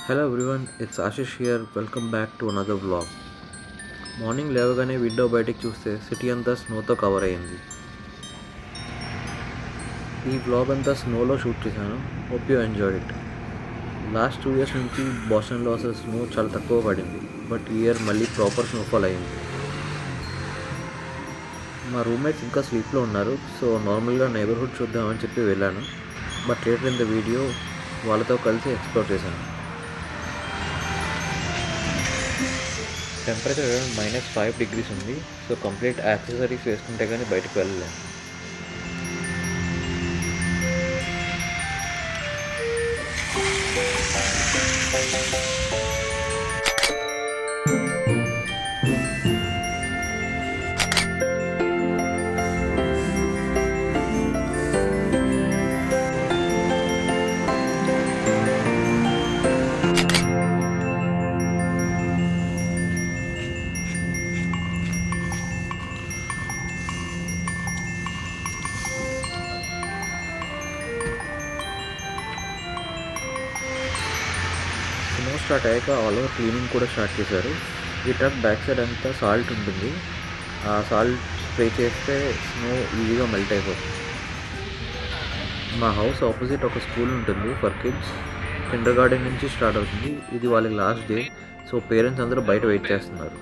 Hello everyone, it's Ashish here. Welcome back to another vlog. Morning లేవగానే window బయటికి చూస్తే city అంతా స్నోతో cover అయింది. ఈ వ్లాగ్ అంతా స్నోలో షూట్ చేశాను. Hope you enjoy it. Last 2 years నుంచి బాస్టన్లో అసలు స్నో చాలా తక్కువ పడింది, బట్ ఈ ఇయర్ మళ్ళీ ప్రాపర్ స్నోఫాల్ అయింది. మా రూమ్మేట్స్ ఇంకా స్లీప్లో ఉన్నారు, సో నార్మల్గా నైబర్హుడ్ చూద్దామని చెప్పి వెళ్ళాను. But later in the video వాళ్ళతో కలిసి ఎక్స్ప్లోర్ చేశాను. టెంపరేచర్ అరౌండ్ -5 degrees ఉంది, సో కంప్లీట్ యాక్సెసరీస్ వేసుకుంటే కానీ బయటకు వెళ్ళలేము. స్నో స్టార్ట్ అయ్యాక ఆల్ ఓవర్ క్లీనింగ్ కూడా స్టార్ట్ చేశారు. ఈ ట్రక్ బ్యాక్ సైడ్ అంతా సాల్ట్ ఉంటుంది. ఆ సాల్ట్ స్ప్రే చేస్తే స్నో ఈజీగా మెల్ట్ అయిపోతుంది. మా హౌస్ ఆపోజిట్ ఒక స్కూల్ ఉంటుంది ఫర్ కిడ్స్. కిండర్ గార్డెన్ నుంచి స్టార్ట్ అవుతుంది. ఇది వాళ్ళకి లాస్ట్ డే, సో పేరెంట్స్ అందరూ బయట వెయిట్ చేస్తున్నారు.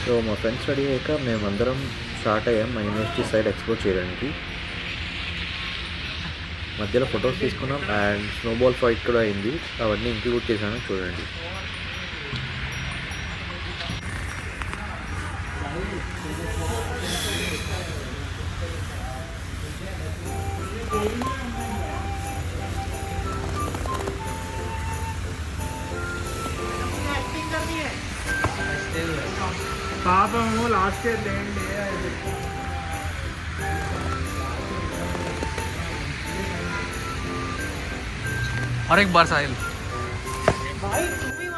సో మా ఫ్రెండ్స్ రెడీ అయ్యాక మేమందరం స్టార్ట్ అయ్యాం మా యూనివర్సిటీ సైడ్ ఎక్స్ప్లోర్ చేయడానికి. మధ్యలో ఫొటోస్ తీసుకున్నాం అండ్ స్నోబాల్ ఫైట్ కూడా అయింది. అవన్నీ ఇంక్లూడ్ చేశాను, చూడండి. పాపము లాస్ట్ ఇయర్ లేండి. और एक बार साहिल भाई तू भी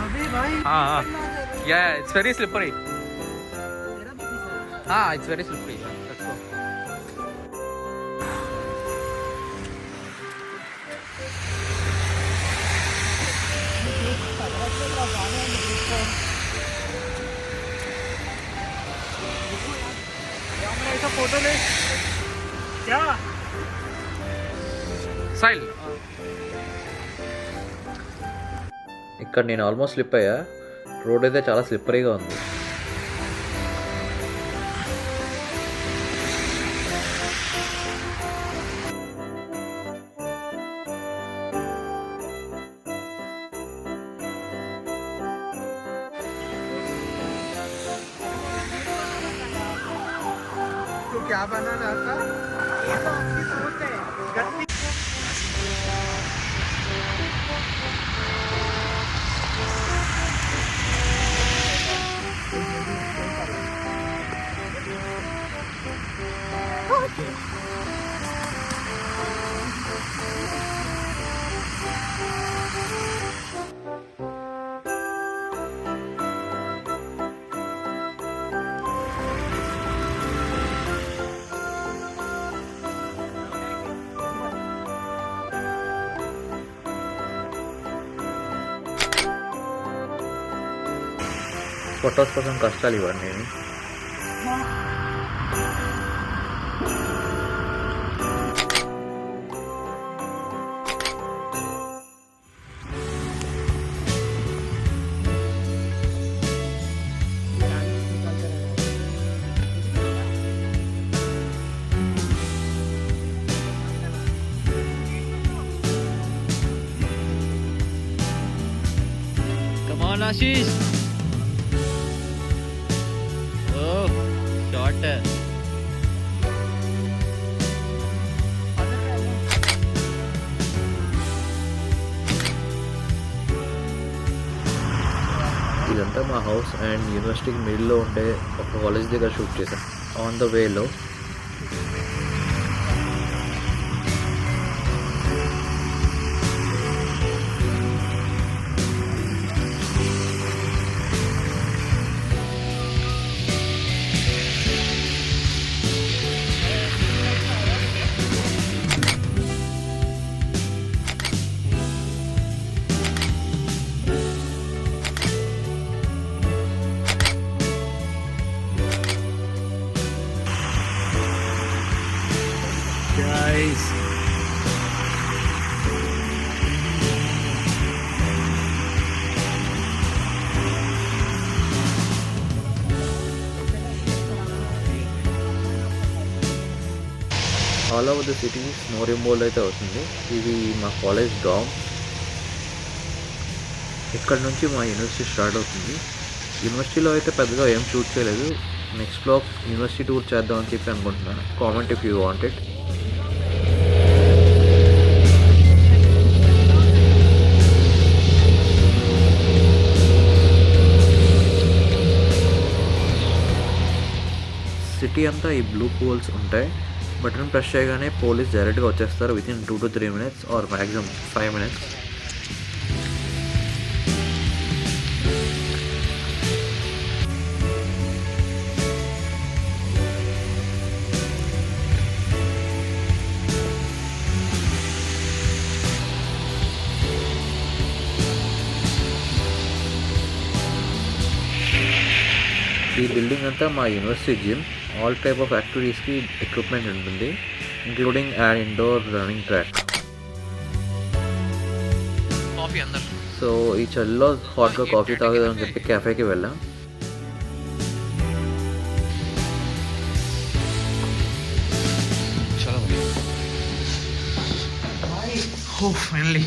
अभी भाई हाँ या इट्स वेरी स्लिपरी. हाँ it's very slippery. Let's go. Photo ले क्या साहिल. ఇక్కడ నేను ఆల్మోస్ట్ స్లిప్ అయ్యా. రోడ్ అయితే చాలా స్లిప్పరీగా ఉంది. तो क्या बना रहा था? ये तो आपकी सोच है. गलती ఫొటోస్ కోసం కష్టాలు ఇవ్వండి. నేను Come on, Ashish. Oh, shot. ఇదంతా మా హౌస్ అండ్ యూనివర్సిటీకి మిడిల్లో ఉండే ఒక కాలేజ్ దగ్గర షూట్ చేశాను. ఆన్ ద వేలో all over the city snow removal అయితే అవుతుంది. ఇది మా కాలేజ్ డామ్. ఇక్కడ నుంచి మా యూనివర్సిటీ స్టార్ట్ అవుతుంది. యూనివర్సిటీలో అయితే పెద్దగా ఏం షూట్ చేయలేదు. నెక్స్ట్ బ్లాగ్ యూనివర్సిటీ టూర్ చేద్దామని చెప్పి అనుకుంటున్నాను. Comment if you want it. City అంతా ఈ బ్లూ పోల్స్ ఉంటాయి. బటన్ ప్రెస్ చేయగానే పోలీస్ డైరెక్ట్గా వచ్చేస్తారు within 2 to 3 minutes or maximum 5 minutes. ఈ బిల్డింగ్ అంతా మా university gym. All type of యాక్టివిటీస్కి ఎక్విప్మెంట్ ఉంటుంది, including and indoor running track. So ఈ చలిలో హాట్గా కాఫీ తాగేదని చెప్పి క్యాఫేకి వెళ్ళాం. ఫైనలీ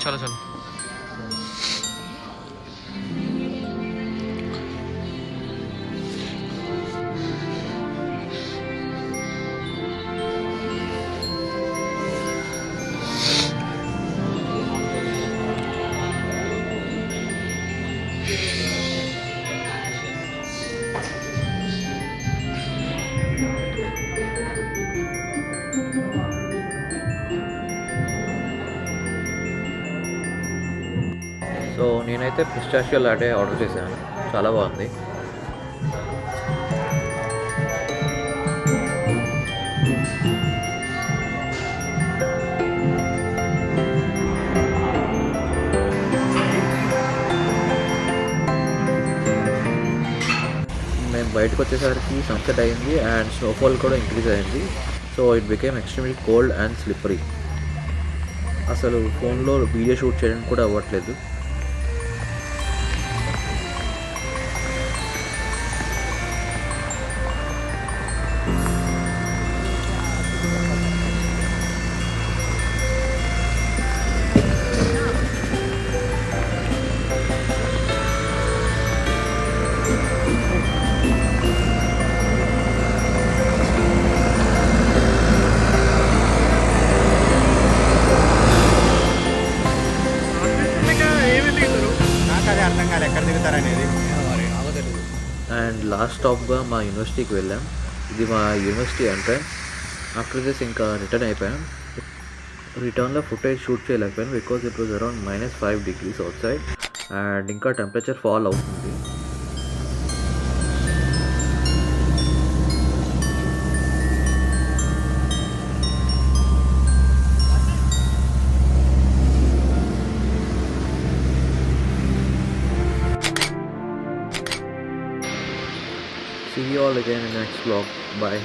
చలో చలో. సో నేనైతే పిస్టాషియో లాటే ఆర్డర్ చేశాను. చాలా బాగుంది. మేము బయటకు వచ్చేసరికి సన్సెట్ అయింది అండ్ స్నోఫాల్ కూడా ఇంక్రీజ్ అయింది. So it became extremely cold and slippery. అసలు ఫోన్లో వీడియో షూట్ చేయడానికి కూడా అవ్వట్లేదు. నాకు అదే అర్థం కాదు ఎక్కడ దిగుతారనేది. అండ్ లాస్ట్ స్టాప్గా మా యూనివర్సిటీకి వెళ్ళాం. ఇది మా యూనివర్సిటీ ఎంట్రన్స్. ఆఫ్టర్ దిస్ ఇంకా రిటర్న్ అయిపోయాం. రిటర్న్లో ఫుటేజ్ షూట్ చేయలేకపోయాను because it was around -5 degrees out side and ఇంకా టెంపరేచర్ ఫాల్ అవుతుంది. See you all again in the next vlog. Bye.